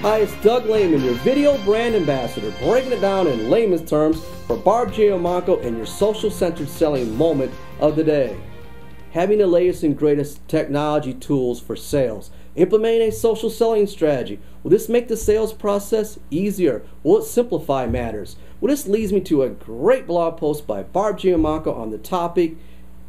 Hi, it's Doug Lehman, your video brand ambassador, breaking it down in layman's terms for Barb Giammanco and your social-centered selling moment of the day. Having the latest and greatest technology tools for sales. Implementing a social selling strategy. Will this make the sales process easier? Will it simplify matters? Well, this leads me to a great blog post by Barb Giammanco on the topic.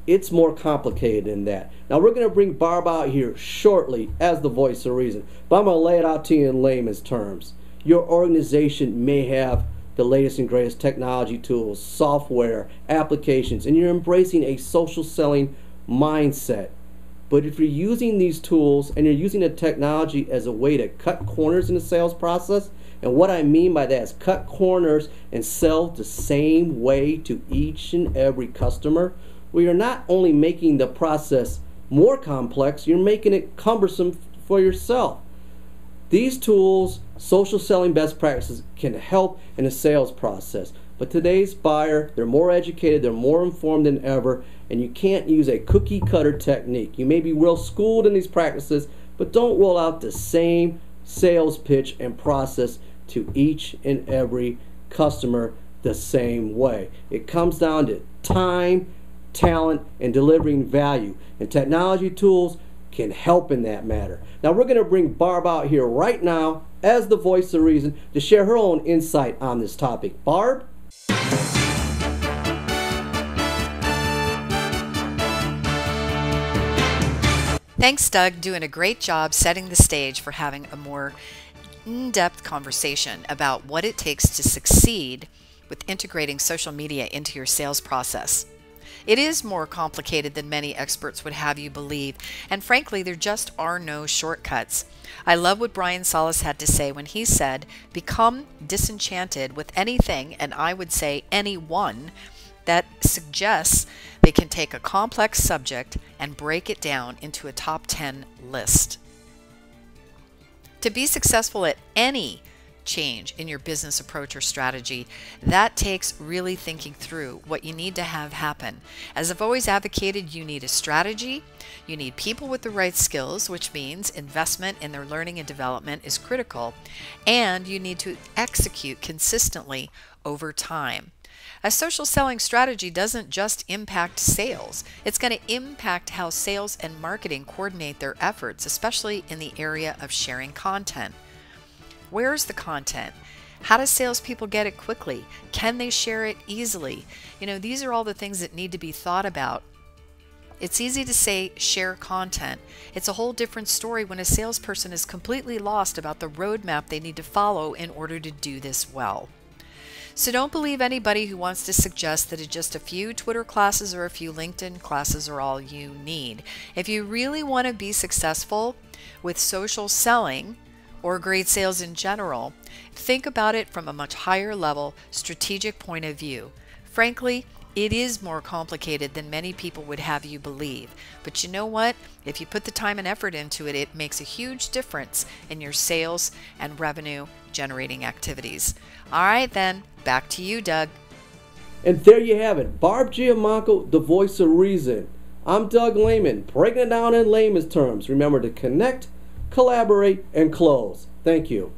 It's more complicated than that. Now we're going to bring Barb out here shortly as the voice of reason, but I'm going to lay it out to you in layman's terms. Your organization may have the latest and greatest technology tools, software, applications, and you're embracing a social selling mindset. But if you're using these tools and you're using the technology as a way to cut corners in the sales process, and what I mean by that is cut corners and sell the same way to each and every customer, well, you're not only making the process more complex, you're making it cumbersome for yourself. These tools, social selling best practices, can help in the sales process. But today's buyer, they're more educated, they're more informed than ever, and you can't use a cookie cutter technique. You may be well schooled in these practices, but don't roll out the same sales pitch and process to each and every customer the same way. It comes down to time, talent, and delivering value, and technology tools can help in that matter. Now we're going to bring Barb out here right now as the voice of reason to share her own insight on this topic. Barb? Thanks, Doug. Doing a great job setting the stage for having a more in-depth conversation about what it takes to succeed with integrating social media into your sales process. It is more complicated than many experts would have you believe, and frankly, there just are no shortcuts. I love what Brian Solis had to say when he said, "Become disenchanted with anything," and I would say anyone, that suggests they can take a complex subject and break it down into a top 10 list. To be successful at any change in your business approach or strategy, that takes really thinking through what you need to have happen. As I've always advocated, you need a strategy, you need people with the right skills, which means investment in their learning and development is critical, and you need to execute consistently over time. A social selling strategy doesn't just impact sales. It's going to impact how sales and marketing coordinate their efforts, especially in the area of sharing content. Where's the content? How do salespeople get it quickly? Can they share it easily? These are all the things that need to be thought about. It's easy to say share content. It's a whole different story when a salesperson is completely lost about the roadmap they need to follow in order to do this well. So don't believe anybody who wants to suggest that just a few Twitter classes or a few LinkedIn classes are all you need. If you really want to be successful with social selling or great sales in general, think about it from a much higher level, strategic point of view. Frankly, it is more complicated than many people would have you believe. But you know what? If you put the time and effort into it, it makes a huge difference in your sales and revenue generating activities. All right then, back to you, Doug. And there you have it. Barb Giammanco, the voice of reason. I'm Doug Lehman, breaking it down in layman's terms. Remember to connect, collaborate, and close. Thank you.